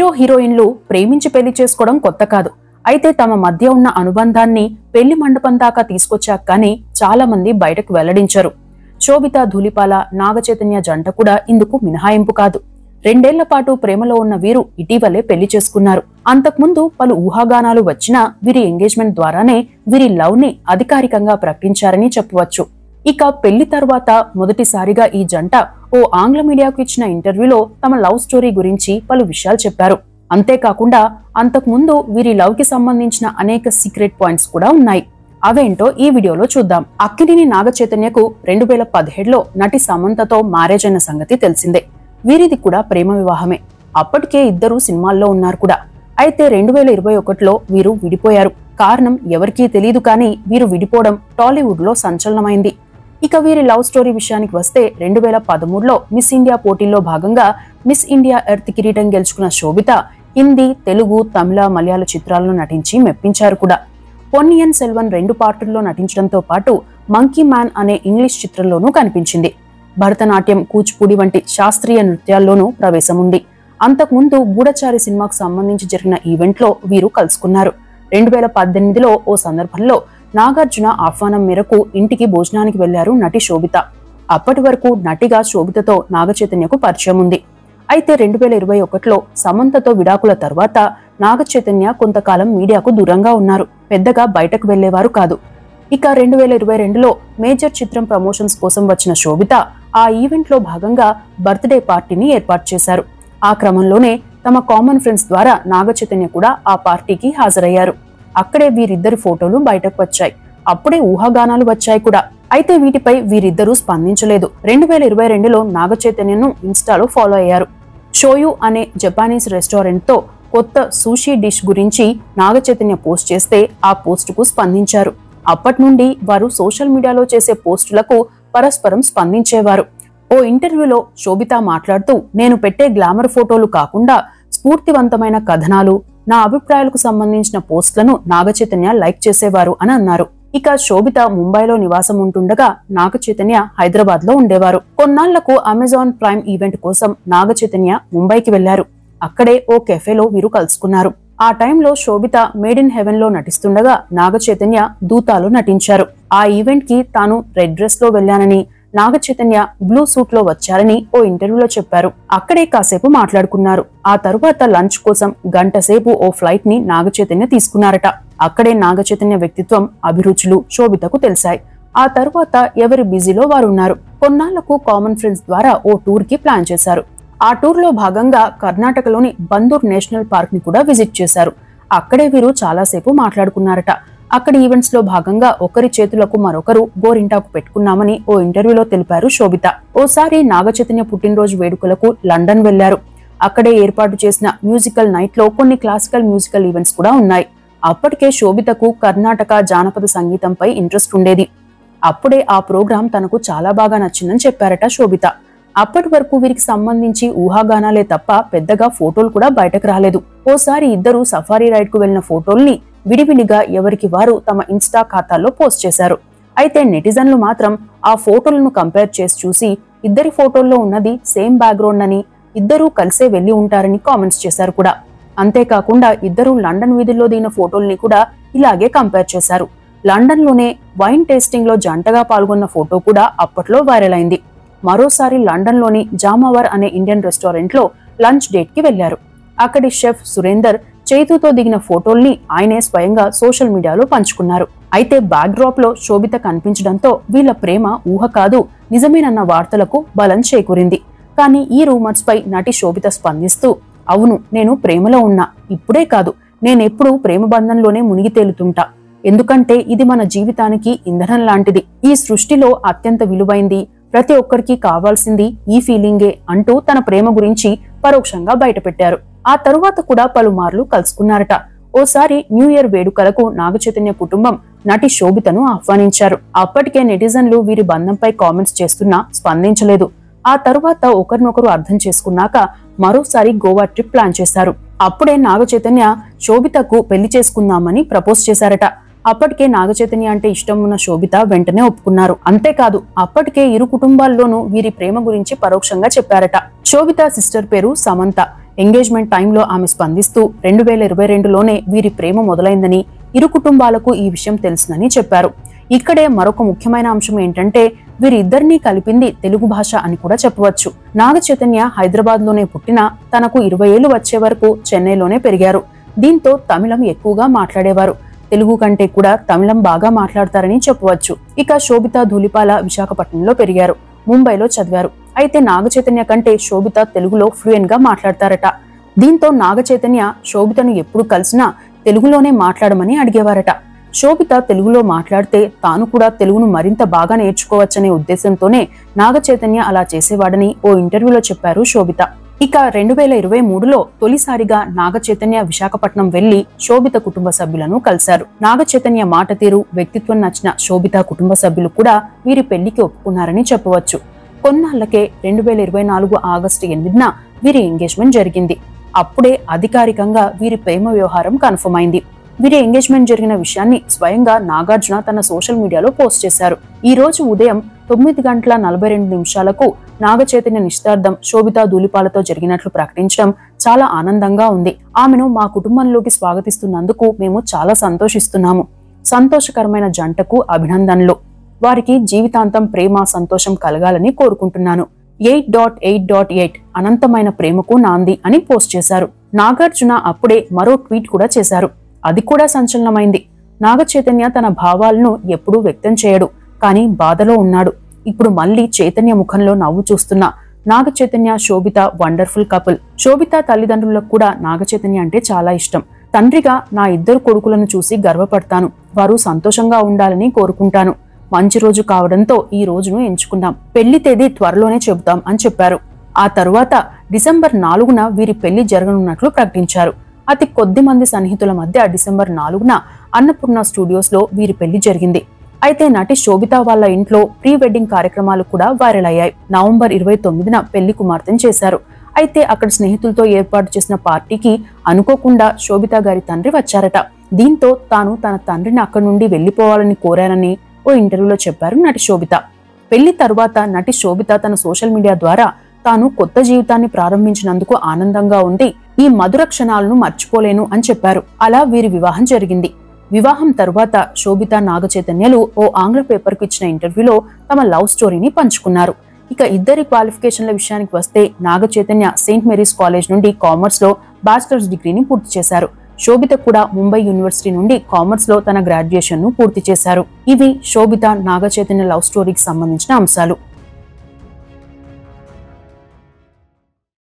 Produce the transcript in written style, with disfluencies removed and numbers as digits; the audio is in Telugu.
హీరో హీరోయిన్లు ప్రేమించి పెళ్లి చేసుకోవడం కొత్త కాదు. అయితే తమ మధ్య ఉన్న అనుబంధాన్ని పెళ్లి మండపం దాకా తీసుకొచ్చాక కానీ చాలా మంది బయటకు వెల్లడించారు. శోభిత ధూళిపాల నాగచైతన్య జంట కూడా ఇందుకు మినహాయింపు కాదు. 2 ఏళ్ల పాటు ప్రేమలో ఉన్న వీరు ఇటీవలే పెళ్లి చేసుకున్నారు. అంతకుముందు పలు ఊహాగానాలు వచ్చినా వీరి ఎంగేజ్మెంట్ ద్వారానే వీరి లవ్ ని అధికారికంగా ప్రకటించారని చెప్పవచ్చు. ఇక పెళ్లి తర్వాత మొదటిసారిగా ఈ జంట ఓ ఆంగ్ల మీడియాకు ఇచ్చిన ఇంటర్వ్యూలో తమ లవ్ స్టోరీ గురించి పలు విషయాలు చెప్పారు. అంతేకాకుండా అంతకుముందు వీరి లవ్ కి సంబంధించిన అనేక సీక్రెట్ పాయింట్స్ కూడా ఉన్నాయి. అవేంటో ఈ వీడియోలో చూద్దాం. అక్కినేని నాగచైతన్యకు 2017లో నటి సమంతతో మ్యారేజ్ అయిన సంగతి తెలిసిందే. వీరిది కూడా ప్రేమ వివాహమే. అప్పటికే ఇద్దరు సినిమాల్లో ఉన్నారు కూడా. అయితే 2021లో వీరు విడిపోయారు. కారణం ఎవరికీ తెలియదు కానీ వీరు విడిపోవడం టాలీవుడ్ లో సంచలనమైంది. ఇక వీరి లవ్ స్టోరీ విషయానికి వస్తే 2013లో మిస్ ఇండియా పోటీల్లో భాగంగా మిస్ ఇండియా ఎర్త్ కిరీటం గెలుచుకున్న శోభిత హిందీ, తెలుగు, తమిళ, మలయాళ చిత్రాలను నటించి మెప్పించారు కూడా. పొన్నియిన్ సెల్వన్ 2 పార్టుల్లో నటించడంతో పాటు మంకీ మ్యాన్ అనే ఇంగ్లీష్ చిత్రంలోనూ కనిపించింది. భరతనాట్యం, కూచిపూడి వంటి శాస్త్రీయ నృత్యాల్లోనూ ప్రవేశం ఉంది. అంతకుముందు గూఢచారి సినిమాకు సంబంధించి జరిగిన ఈవెంట్లో వీరు కలుసుకున్నారు. 2018లో ఓ సందర్భంలో నాగార్జున ఆహ్వానం మేరకు ఇంటికి భోజనానికి వెళ్లారు నటి శోభిత. అప్పటి వరకు నటిగా శోభితతో నాగచైతన్యకు పరిచయం ఉంది. అయితే 2021లో సమంతతో విడాకుల తర్వాత నాగచైతన్య కొంతకాలం మీడియాకు దూరంగా ఉన్నారు. పెద్దగా బయటకు వెళ్లేవారు కాదు. ఇక 2022లో మేజర్ చిత్రం ప్రమోషన్స్ కోసం వచ్చిన శోభిత ఆ ఈవెంట్ లో భాగంగా బర్త్డే పార్టీని ఏర్పాటు చేశారు. ఆ క్రమంలోనే తమ కామన్ ఫ్రెండ్స్ ద్వారా నాగచైతన్య కూడా ఆ పార్టీకి హాజరయ్యారు. అక్కడే వీరిద్దరి ఫోటోలు బయటకు వచ్చాయి. అప్పుడే ఊహాగానాలు వచ్చాయి కూడా. అయితే వీటిపై వీరిద్దరూ స్పందించలేదు. 2022లో నాగచైతన్యను ఇన్స్టాలో ఫాలో అయ్యారు. షోయు అనే జపానీస్ రెస్టారెంట్ తో కొత్త సూషీ డిష్ గురించి నాగచైతన్య పోస్ట్ చేస్తే ఆ పోస్ట్ కు స్పందించారు. అప్పటి నుండి వారు సోషల్ మీడియాలో చేసే పోస్టులకు పరస్పరం స్పందించేవారు. ఓ ఇంటర్వ్యూలో శోభిత మాట్లాడుతూ, నేను పెట్టే గ్లామర్ ఫోటోలు కాకుండా స్ఫూర్తివంతమైన కథనాలు, నా అభిప్రాయాలకు సంబంధించిన పోస్టులను నాగచైతన్య లైక్ చేసేవారు అని అన్నారు. ఇక శోభిత ముంబైలో నివాసం ఉంటుండగా నాగచైతన్య హైదరాబాద్ లో ఉండేవారు. కొన్నాళ్లకు అమెజాన్ ప్రైమ్ ఈవెంట్ కోసం నాగచైతన్య ముంబైకి వెళ్లారు. అక్కడే ఓ కెఫేలో వీరు కలుసుకున్నారు. ఆ టైంలో శోభిత మేడ్ ఇన్ హెవెన్ లో నటిస్తుండగా నాగచైతన్య దూతాలో నటించారు. ఆ ఈవెంట్ కి తాను రెడ్ డ్రెస్ లో వెళ్లానని, నాగచైతన్య బ్లూ సూట్ లో వచ్చారని ఓ ఇంటర్వ్యూలో చెప్పారు. అక్కడే కాసేపు మాట్లాడుకున్నారు. ఆ తరువాత లంచ్ కోసం గంట సేపు ఓ ఫ్లైట్ ని నాగచైతన్య తీసుకున్నారట. అక్కడే నాగచైతన్య వ్యక్తిత్వం, అభిరుచులు శోభితకు తెలిసాయి. ఆ తరువాత ఎవరి బిజీలో వారున్నారు. కొన్నాళ్లకు కామన్ ఫ్రెండ్స్ ద్వారా ఓ టూర్ కి ప్లాన్ చేశారు. ఆ టూర్ లో భాగంగా కర్ణాటకలోని బందూర్ నేషనల్ పార్క్ ని కూడా విజిట్ చేశారు. అక్కడే వీరు చాలాసేపు మాట్లాడుకున్నారట. అక్కడి ఈవెంట్స్ లో భాగంగా ఒకరి చేతులకు మరొకరు గోరింటాకు పెట్టుకున్నామని ఓ ఇంటర్వ్యూలో తెలిపారు శోభిత. ఓసారి నాగచైతన్య పుట్టినరోజు వేడుకలకు లండన్ వెళ్లారు. అక్కడే ఏర్పాటు చేసిన మ్యూజికల్ నైట్ లో కొన్ని క్లాసికల్ మ్యూజికల్ ఈవెంట్స్ కూడా ఉన్నాయి. అప్పటికే శోభితకు కర్ణాటక జానపద సంగీతంపై ఇంట్రెస్ట్ ఉండేది. అప్పుడే ఆ ప్రోగ్రాం తనకు చాలా బాగా నచ్చిందని చెప్పారట శోభిత. అప్పటి వరకు వీరికి సంబంధించి ఊహాగానాలే తప్ప పెద్దగా ఫోటోలు కూడా బయటకు రాలేదు. ఓసారి ఇద్దరు సఫారీ రైడ్ కు వెళ్లిన ఫోటోల్ని విడివిడిగా ఎవరికి వారు తమ ఇన్స్టా ఖాతాల్లో పోస్ట్ చేశారు. అయితే నెటిజన్లు మాత్రం ఆ ఫోటోలను కంపేర్ చేసి చూసి ఇద్దరి ఫోటోల్లో ఉన్నది సేమ్ బ్యాక్గ్రౌండ్ అని, ఇద్దరూ కలిసే వెళ్లి ఉంటారని కామెంట్స్ చేశారు కూడా. అంతేకాకుండా ఇద్దరు లండన్ వీధుల్లో దిగిన ఫోటోల్ని కూడా ఇలాగే కంపేర్ చేశారు. లండన్ లోనే వైన్ టేస్టింగ్ లో జంటగా పాల్గొన్న ఫోటో కూడా అప్పట్లో వైరల్ అయింది. మరోసారి లండన్ లోని జామావర్ అనే ఇండియన్ రెస్టారెంట్ లో లంచ్ డేట్ కి వెళ్లారు. అక్కడి షెఫ్ సురేందర్ చైతుతో దిగిన ఫోటోల్ని ఆయనే స్వయంగా సోషల్ మీడియాలో పంచుకున్నారు. అయితే బ్యాక్ డ్రాప్ లో శోభిత కనిపించడంతో వీళ్ల ప్రేమ ఊహ కాదు, నిజమేనన్న వార్తలకు బలం చేకూరింది. కానీ ఈ రూమర్స్ పై నటి శోభిత స్పందిస్తూ, అవును, నేను ప్రేమలో ఉన్నా. ఇప్పుడే కాదు, నేనెప్పుడూ ప్రేమ బంధంలోనే మునిగి తేలుతుంటా. ఎందుకంటే ఇది మన జీవితానికి ఇంధనం లాంటిది. ఈ సృష్టిలో అత్యంత విలువైంది, ప్రతి ఒక్కరికి కావాల్సింది ఈ ఫీలింగే అంటూ తన ప్రేమ గురించి పరోక్షంగా బయటపెట్టారు. ఆ తరువాత కూడా పలుమార్లు కలుసుకున్నారట. ఓసారి న్యూ ఇయర్ వేడుకలకు నాగచైతన్య కుటుంబం నటి శోభితను ఆహ్వానించారు. అప్పటికే నెటిజన్లు వీరి బంధంపై కామెంట్స్ చేస్తున్నా స్పందించలేదు. ఆ తరువాత ఒకరినొకరు అర్థం చేసుకున్నాక మరోసారి గోవా ట్రిప్ ప్లాన్ చేశారు. అప్పుడే నాగచైతన్య శోభితకు పెళ్లి చేసుకుందామని ప్రపోజ్ చేశారట. అప్పటికే నాగచైతన్య అంటే ఇష్టం ఉన్న శోభిత వెంటనే ఒప్పుకున్నారు. అంతేకాదు అప్పటికే ఇరు కుటుంబాల్లోనూ వీరి ప్రేమ గురించి పరోక్షంగా చెప్పారట. శోభిత సిస్టర్ పేరు సమంత. ఎంగేజ్మెంట్ టైంలో ఆమె స్పందిస్తూ 2022లోనే వీరి ప్రేమ మొదలైందని, ఇరు కుటుంబాలకు ఈ విషయం తెలుసునని చెప్పారు. ఇక్కడే మరొక ముఖ్యమైన అంశం ఏంటంటే వీరిద్దరినీ కలిపింది తెలుగు భాష అని కూడా చెప్పవచ్చు. నాగ చైతన్య హైదరాబాద్ లోనే పుట్టినా తనకు 20 ఏళ్లు వచ్చే వరకు చెన్నైలోనే పెరిగారు. దీంతో తమిళం ఎక్కువగా మాట్లాడేవారు. తెలుగు కంటే కూడా తమిళం బాగా మాట్లాడతారని చెప్పవచ్చు. ఇక శోభిత ధూళిపాల విశాఖపట్నంలో పెరిగారు, ముంబైలో చదివారు. అయితే నాగ చైతన్య కంటే శోభిత తెలుగులో ఫ్లూయెంట్ గా మాట్లాడతారట. దీంతో నాగ చైతన్య శోభితను ఎప్పుడు కలిసినా తెలుగులోనే మాట్లాడమని అడిగేవారట. శోభిత తెలుగులో మాట్లాడితే తాను కూడా తెలుగును మరింత బాగా నేర్చుకోవచ్చనే ఉద్దేశంతోనే నాగ చైతన్య అలా చేసేవాడని ఓ ఇంటర్వ్యూలో చెప్పారు శోభిత. ఇక 2023లో తొలిసారిగా నాగ చైతన్య విశాఖపట్నం వెళ్లి శోభిత కుటుంబ సభ్యులను కలిశారు. నాగ చైతన్య మాట తీరు, వ్యక్తిత్వం నచ్చిన శోభిత కుటుంబ సభ్యులు కూడా వీరి పెళ్లికి ఒప్పుకున్నారని చెప్పవచ్చు. కొన్నాళ్లకే 2024 ఆగస్టు 8న వీరి ఎంగేజ్మెంట్ జరిగింది. అప్పుడే అధికారికంగా వీరి ప్రేమ వ్యవహారం కన్ఫర్మ్ అయింది. వీరి ఎంగేజ్మెంట్ జరిగిన విషయాన్ని స్వయంగా నాగార్జున తన సోషల్ మీడియాలో పోస్ట్ చేశారు. ఈ రోజు ఉదయం 9:42 నాగ చైతన్య నిశ్చితార్థం శోభిత ధూళిపాలతో జరిగినట్లు ప్రకటించడం చాలా ఆనందంగా ఉంది. ఆమెను మా కుటుంబంలోకి స్వాగతిస్తున్నందుకు మేము చాలా సంతోషిస్తున్నాము. సంతోషకరమైన జంటకు అభినందనలు. వారికి జీవితాంతం ప్రేమ, సంతోషం కలగాలని కోరుకుంటున్నాను. 8.8.8 అనంతమైన ప్రేమకు నాంది అని పోస్ట్ చేశారు. నాగార్జున అప్పుడే మరో ట్వీట్ కూడా చేశారు. అది కూడా సంచలనమైంది. నాగ చైతన్య తన భావాలను ఎప్పుడూ వ్యక్తం చేయడు, కానీ బాధలో ఉన్నాడు. ఇప్పుడు మళ్లీ చైతన్య ముఖంలో నవ్వు చూస్తున్న నాగ చైతన్య శోభిత వండర్ఫుల్ కపుల్. శోభిత తల్లిదండ్రులకు కూడా నాగ చైతన్య అంటే చాలా ఇష్టం. తండ్రిగా నా 2 కొడుకులను చూసి గర్వపడతాను. వారు సంతోషంగా ఉండాలని కోరుకుంటాను. మంచి రోజు కావడంతో ఈ రోజును ఎంచుకున్నాం. పెళ్లి తేదీ త్వరలోనే చెబుతాం అని చెప్పారు. ఆ తరువాత డిసెంబర్ 4న వీరి పెళ్లి జరగనున్నట్లు ప్రకటించారు. అతి కొద్ది మంది సన్నిహితుల మధ్య డిసెంబర్ 4న అన్నపూర్ణ స్టూడియోస్ లో వీరి పెళ్లి జరిగింది. అయితే నటి శోభిత వాళ్ళ ఇంట్లో ప్రీ వెడ్డింగ్ కార్యక్రమాలు కూడా వైరల్ అయ్యాయి. నవంబర్ 29న పెళ్లి కుమార్తెను చేశారు. అయితే అక్కడ స్నేహితులతో ఏర్పాటు చేసిన పార్టీకి అనుకోకుండా శోభిత గారి తండ్రి వచ్చారట. దీంతో తాను తన తండ్రిని అక్కడి నుండి వెళ్లిపోవాలని కోరానని ఓ ఇంటర్వ్యూలో చెప్పారు నటి శోభిత. పెళ్లి తరువాత నటి శోభిత తన సోషల్ మీడియా ద్వారా తాను కొత్త జీవితాన్ని ప్రారంభించినందుకు ఆనందంగా ఉంది, ఈ మధుర క్షణాలను మర్చిపోలేను అని చెప్పారు. అలా వీరి వివాహం జరిగింది. వివాహం తరువాత శోభిత, నాగ చైతన్యలు ఓ ఆంగ్ల పేపర్ కు ఇచ్చిన ఇంటర్వ్యూలో తమ లవ్ స్టోరీని పంచుకున్నారు. ఇక ఇద్దరి క్వాలిఫికేషన్ల విషయానికి వస్తే Naga Chaitanya Saint Mary's college నుండి కామర్స్ లో బ్యాచిలర్స్ డిగ్రీని పూర్తి చేశారు. శోభిత కూడా ముంబై యూనివర్సిటీ నుండి కామర్స్ లో తన గ్రాడ్యుయేషన్ ను పూర్తి చేశారు. ఇవి శోభిత, నాగ చైతన్య లవ్ స్టోరీకి సంబంధించిన అంశాలు.